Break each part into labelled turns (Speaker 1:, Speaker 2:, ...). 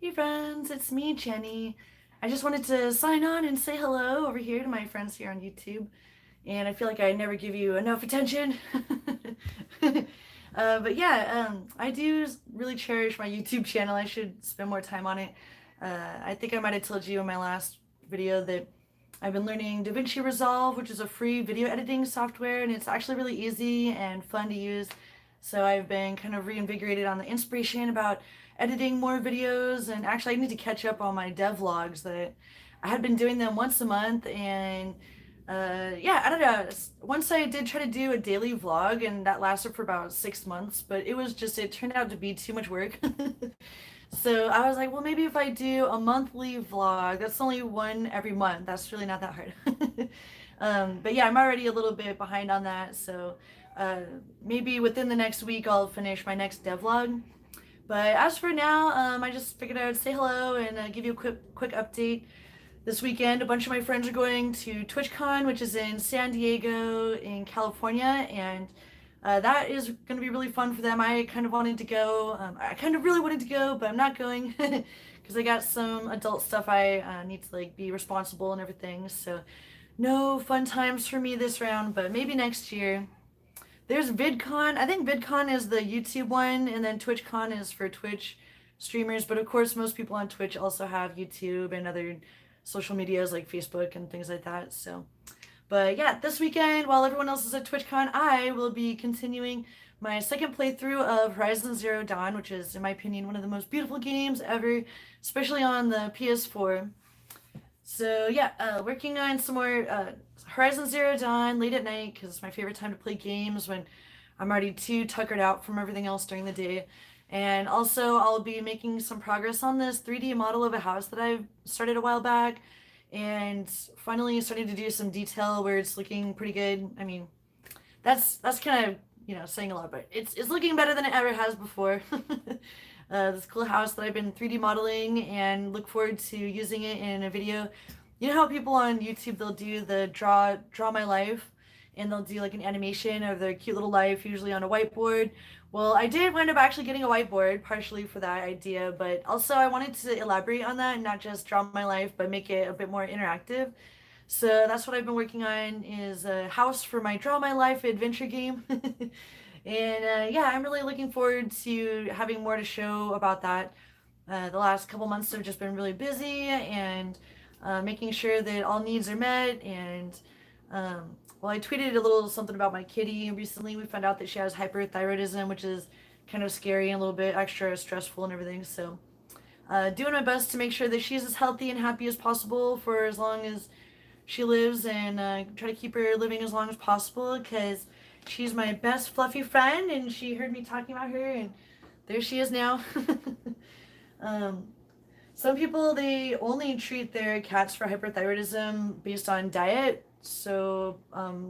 Speaker 1: Hey friends, it's me, Jenny. I just wanted to sign on and say hello over here to my friends here on YouTube. And I feel like I never give you enough attention. But yeah, I do really cherish my YouTube channel. I should spend more time on it. I think I might have told you in my last video that I've been learning DaVinci Resolve, which is a free video editing software, and it's actually really easy and fun to use. So I've been kind of reinvigorated on the inspiration about editing more videos, and actually I need to catch up on my devlogs that I had been doing them once a month, and yeah, I don't know. Once I did try to do a daily vlog, and that lasted for about 6 months, but it turned out to be too much work. So I was like, well, maybe if I do a monthly vlog, that's only one every month. That's really not that hard. But yeah, I'm already a little bit behind on that. So uh, maybe within the next week, I'll finish my next devlog. But as for now, I just figured I would say hello and give you a quick update. This weekend, a bunch of my friends are going to TwitchCon, which is in San Diego in California, and that is going to be really fun for them. I kind of wanted to go. I kind of really wanted to go, but I'm not going because I got some adult stuff I need to like be responsible and everything. So no fun times for me this round, but maybe next year. There's VidCon. I think VidCon is the YouTube one, and then TwitchCon is for Twitch streamers. But of course, most people on Twitch also have YouTube and other social medias like Facebook and things like that. So, but yeah, this weekend, while everyone else is at TwitchCon, I will be continuing my second playthrough of Horizon Zero Dawn, which is, in my opinion, one of the most beautiful games ever, especially on the PS4. So yeah, working on some more Horizon Zero Dawn late at night because it's my favorite time to play games when I'm already too tuckered out from everything else during the day. And also, I'll be making some progress on this 3D model of a house that I started a while back, and finally starting to do some detail where it's looking pretty good. I mean, that's kind of saying a lot, but it's looking better than it ever has before. This cool house that I've been 3D modeling and look forward to using it in a video. You know how people on YouTube, they'll do the draw my life, and they'll do like an animation of their cute little life, usually on a whiteboard. Well, I did wind up actually getting a whiteboard partially for that idea, but also I wanted to elaborate on that and not just draw my life, but make it a bit more interactive. So that's what I've been working on, is a house for my Draw My Life adventure game. And yeah, I'm really looking forward to having more to show about that. The last couple months have just been really busy, and making sure that all needs are met. And well, I tweeted a little something about my kitty recently. We found out that she has hyperthyroidism, which is kind of scary and a little bit extra stressful and everything. So doing my best to make sure that she's as healthy and happy as possible for as long as she lives, and try to keep her living as long as possible, because she's my best fluffy friend, and she heard me talking about her, and there she is now. um, some people, they only treat their cats for hyperthyroidism based on diet. So,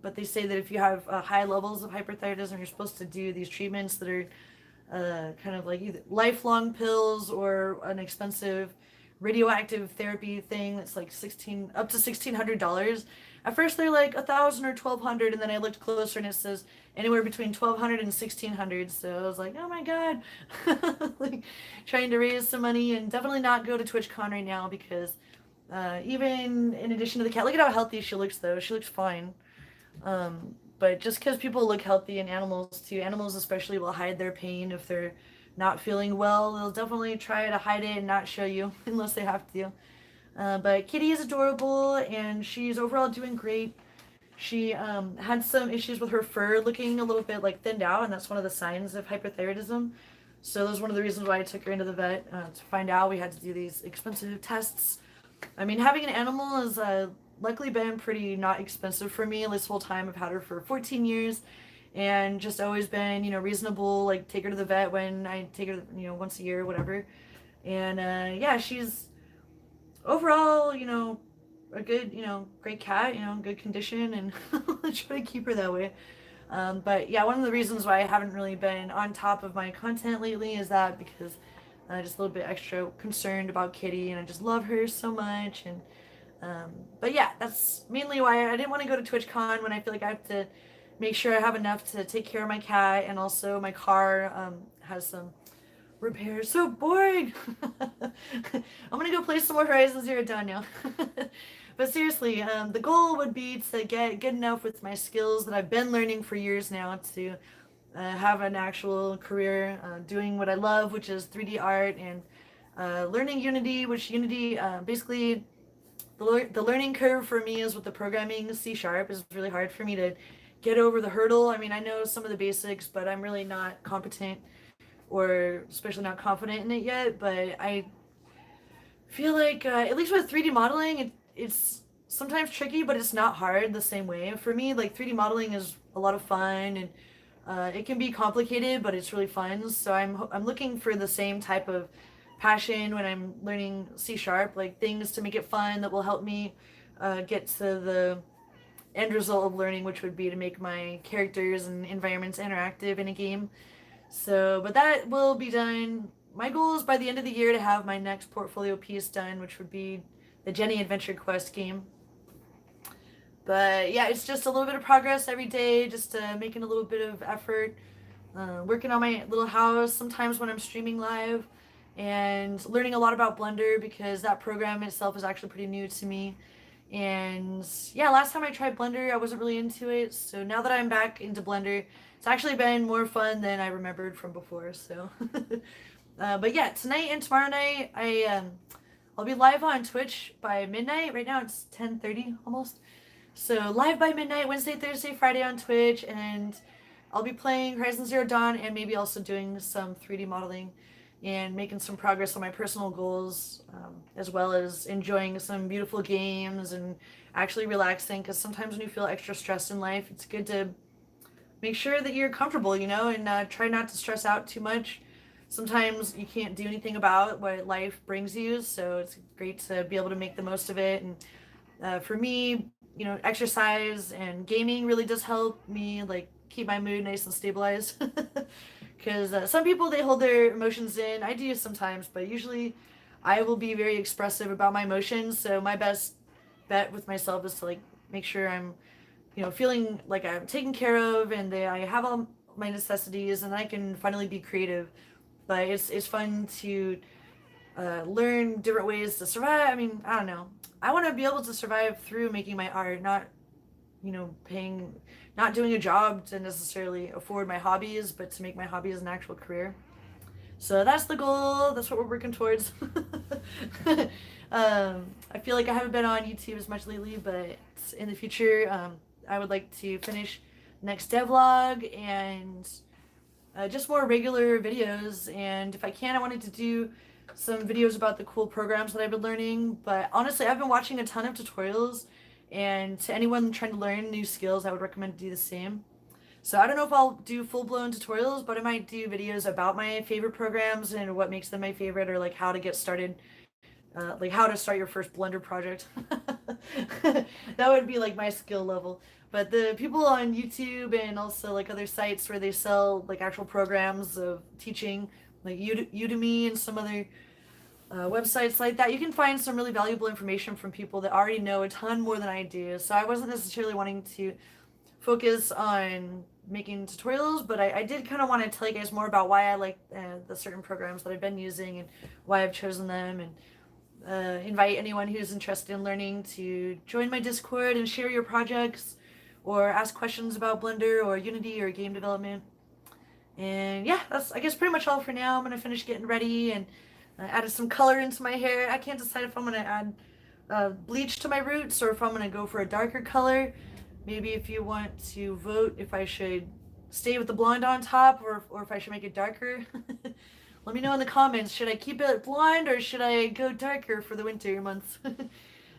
Speaker 1: but they say that if you have high levels of hyperthyroidism, you're supposed to do these treatments that are kind of like either lifelong pills or an expensive radioactive therapy thing that's like up to $1,600. At first they're like 1,000 or 1,200, and then I looked closer and it says anywhere between 1,200 and 1,600. So I was like, oh my god, like trying to raise some money, and definitely not go to TwitchCon right now because even in addition to the cat, look at how healthy she looks though. She looks fine. But just because people look healthy, and animals too, animals especially will hide their pain if they're not feeling well. They'll definitely try to hide it and not show you unless they have to. But Kitty is adorable, and she's overall doing great. She had some issues with her fur looking a little bit like thinned out, and that's one of the signs of hyperthyroidism. So that was one of the reasons why I took her into the vet to find out. We had to do these expensive tests. I mean, having an animal has luckily been pretty not expensive for me this whole time. I've had her for 14 years, and just always been, reasonable, like take her to the vet when I take her, once a year or whatever. And yeah, she's overall, a good, great cat, good condition, and I try to keep her that way. But yeah, one of the reasons why I haven't really been on top of my content lately is that because I'm just a little bit extra concerned about Kitty, and I just love her so much. And but yeah, that's mainly why I didn't want to go to TwitchCon when I feel like I have to make sure I have enough to take care of my cat, and also my car has some repair. So boring. I'm gonna go play some more Horizon Zero Dawn now. But seriously, the goal would be to get good enough with my skills that I've been learning for years now to have an actual career doing what I love, which is 3D art, and learning Unity, which Unity basically the learning curve for me is with the programming C# is really hard for me to get over the hurdle. I mean, I know some of the basics, but I'm really not competent or especially not confident in it yet. But I feel like at least with 3D modeling, it's sometimes tricky, but it's not hard the same way. For me, like 3D modeling is a lot of fun, and it can be complicated, but it's really fun. So I'm looking for the same type of passion when I'm learning C#, like things to make it fun that will help me get to the end result of learning, which would be to make my characters and environments interactive in a game. So, but that will be done. My goal is by the end of the year to have my next portfolio piece done, which would be the Jenny Adventure Quest game. But yeah, it's just a little bit of progress every day, just making a little bit of effort, working on my little house sometimes when I'm streaming live, and learning a lot about Blender because that program itself is actually pretty new to me. And yeah, last time I tried Blender, I wasn't really into it. So now that I'm back into Blender, it's actually been more fun than I remembered from before. So, but yeah, tonight and tomorrow night, I'll be live on Twitch by midnight. Right now it's 10:30 almost. So live by midnight, Wednesday, Thursday, Friday on Twitch, and I'll be playing Horizon Zero Dawn and maybe also doing some 3D modeling and making some progress on my personal goals, as well as enjoying some beautiful games and actually relaxing. Because sometimes when you feel extra stressed in life, it's good to make sure that you're comfortable, and try not to stress out too much. Sometimes you can't do anything about what life brings you, so it's great to be able to make the most of it. And for me, exercise and gaming really does help me like keep my mood nice and stabilized. Because some people, they hold their emotions in. I do sometimes, but usually I will be very expressive about my emotions. So my best bet with myself is to like make sure I'm feeling like I'm taken care of and that I have all my necessities, and I can finally be creative. But it's fun to learn different ways to survive. I mean, I don't know. I want to be able to survive through making my art, not not doing a job to necessarily afford my hobbies, but to make my hobbies an actual career. So that's the goal. That's what we're working towards. I feel like I haven't been on YouTube as much lately, but in the future, I would like to finish next devlog and just more regular videos. And if I can, I wanted to do some videos about the cool programs that I've been learning. But honestly, I've been watching a ton of tutorials, and to anyone trying to learn new skills, I would recommend to do the same. So I don't know if I'll do full-blown tutorials, but I might do videos about my favorite programs and what makes them my favorite, or like how to get started, like how to start your first Blender project. That would be like my skill level. But the people on YouTube and also like other sites where they sell like actual programs of teaching, like Udemy and some other websites like that, you can find some really valuable information from people that already know a ton more than I do. So I wasn't necessarily wanting to focus on making tutorials, but I did kind of want to tell you guys more about why I like the certain programs that I've been using and why I've chosen them, and invite anyone who's interested in learning to join my Discord and share your projects or ask questions about Blender or Unity or game development. And yeah, that's I guess pretty much all for now. I'm gonna finish getting ready and added some color into my hair. I can't decide if I'm gonna add bleach to my roots or if I'm gonna go for a darker color. Maybe if you want to vote if I should stay with the blonde on top or if I should make it darker. Let me know in the comments. Should I keep it blonde or should I go darker for the winter months?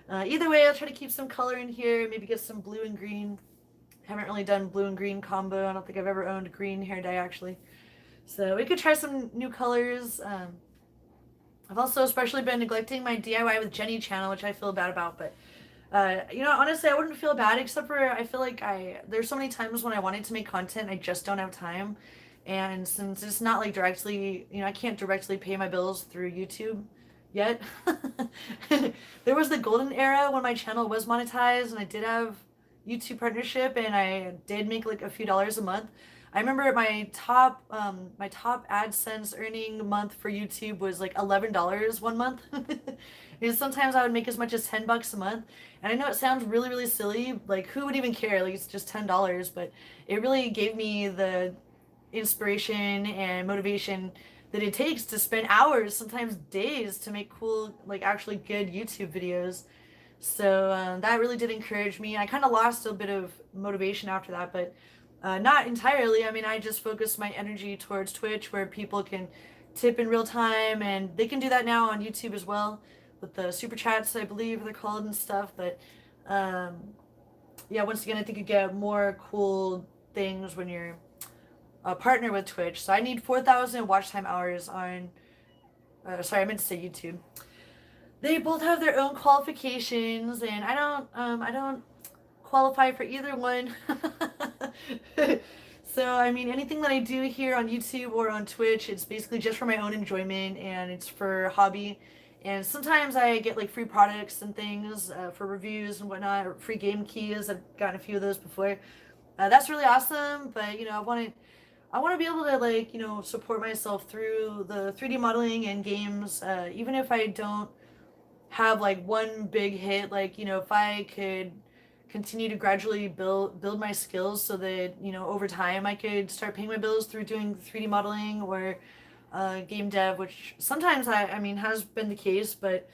Speaker 1: Either way, I'll try to keep some color in here. Maybe get some blue and green. Haven't really done blue and green combo. I don't think I've ever owned green hair dye actually. So we could try some new colors. I've also especially been neglecting my DIY with Jenny channel, which I feel bad about, but honestly, I wouldn't feel bad, except for I feel like there's so many times when I wanted to make content, I just don't have time. And since it's not like directly, I can't directly pay my bills through YouTube yet. There was the golden era when my channel was monetized and I did have YouTube partnership and I did make like a few dollars a month. I remember my top AdSense earning month for YouTube was like $11 one month. Because sometimes I would make as much as $10 a month. And I know it sounds really, really silly. Like, who would even care? Like, it's just $10. But it really gave me the inspiration and motivation that it takes to spend hours, sometimes days, to make cool, like actually good YouTube videos. So that really did encourage me. I kind of lost a bit of motivation after that, but not entirely. I mean, I just focused my energy towards Twitch, where people can tip in real time, and they can do that now on YouTube as well with the super chats, I believe they're called, and stuff. But um, yeah, once again, I think you get more cool things when you're a partner with Twitch. So I need 4,000 watch time hours on. Sorry, I meant to say YouTube. They both have their own qualifications, and I don't qualify for either one. So I mean, anything that I do here on YouTube or on Twitch, it's basically just for my own enjoyment, and it's for hobby. And sometimes I get like free products and things for reviews and whatnot, or free game keys. I've gotten a few of those before. That's really awesome, but I want to be able to, like, support myself through the 3D modeling and games, even if I don't have like one big hit. Like, if I could continue to gradually build my skills so that, over time I could start paying my bills through doing 3D modeling or game dev, which sometimes I mean has been the case, but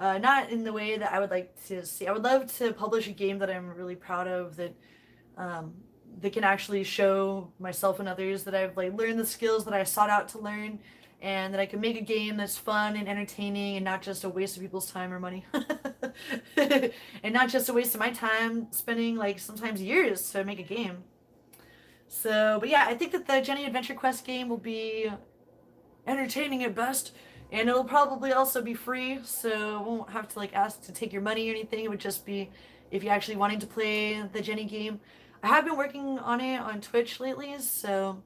Speaker 1: not in the way that I would like to see. I would love to publish a game that I'm really proud of, um, that can actually show myself and others that I've like learned the skills that I sought out to learn, and that I can make a game that's fun and entertaining and not just a waste of people's time or money. And not just a waste of my time spending like sometimes years to make a game. So, but yeah, I think that the Jenny Adventure Quest game will be entertaining at best, and it'll probably also be free, so I won't have to like ask to take your money or anything. It would just be if you're actually wanting to play the Jenny game. I have been working on it on Twitch lately, so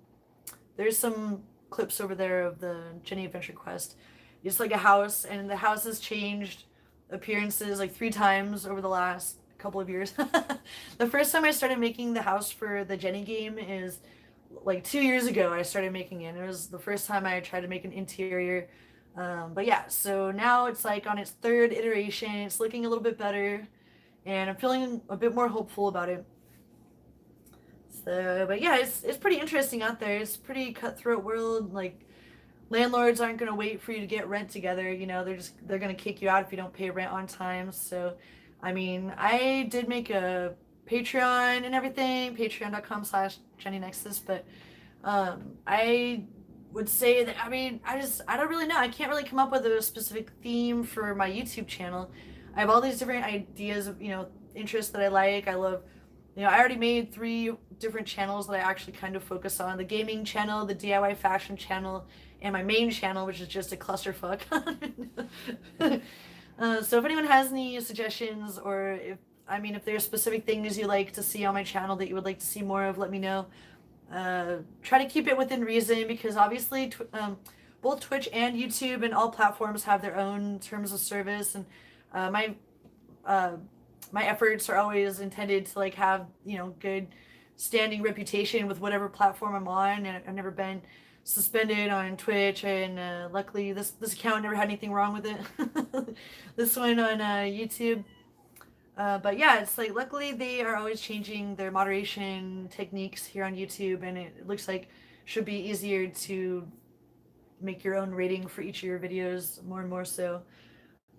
Speaker 1: there's some clips over there of the Jenny Adventure Quest. It's like a house, and the house has changed appearances like 3 times over the last couple of years. The first time I started making the house for the Jenny game is like 2 years ago. I started making it. It was the first time I tried to make an interior. But yeah, so now it's like on its third iteration. It's looking a little bit better, and I'm feeling a bit more hopeful about it. So, but yeah, it's pretty interesting out there. It's a pretty cutthroat world. Like, landlords aren't gonna wait for you to get rent together. They're gonna kick you out if you don't pay rent on time. So, I mean, I did make a Patreon and everything, patreon.com/JennyNexus. But I would say that, I mean, I don't really know. I can't really come up with a specific theme for my YouTube channel. I have all these different ideas of interests that I like. I love. I already made 3 different channels that I actually kind of focus on: the gaming channel, the DIY fashion channel, and my main channel, which is just a clusterfuck. So if anyone has any suggestions, or if there's specific things you like to see on my channel that you would like to see more of, let me know. Try to keep it within reason, because obviously both Twitch and YouTube and all platforms have their own terms of service, and my efforts are always intended to like have good standing reputation with whatever platform I'm on, and I've never been suspended on Twitch, and luckily this account never had anything wrong with it. This one on YouTube, but yeah, it's like luckily they are always changing their moderation techniques here on YouTube, and it looks like should be easier to make your own rating for each of your videos, more and more so.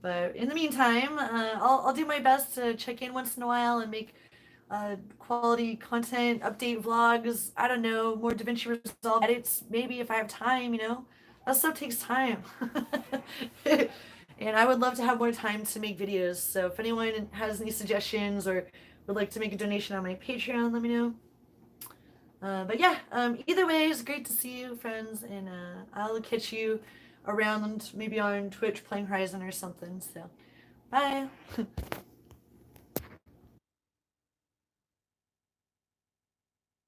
Speaker 1: But in the meantime, I'll do my best to check in once in a while and make quality content, update vlogs. I don't know, more DaVinci Resolve edits, maybe, if I have time. That stuff takes time. And I would love to have more time to make videos. So if anyone has any suggestions or would like to make a donation on my Patreon, let me know. But yeah, either way, it's great to see you, friends, and I'll catch you around maybe on Twitch playing Horizon or something. So bye.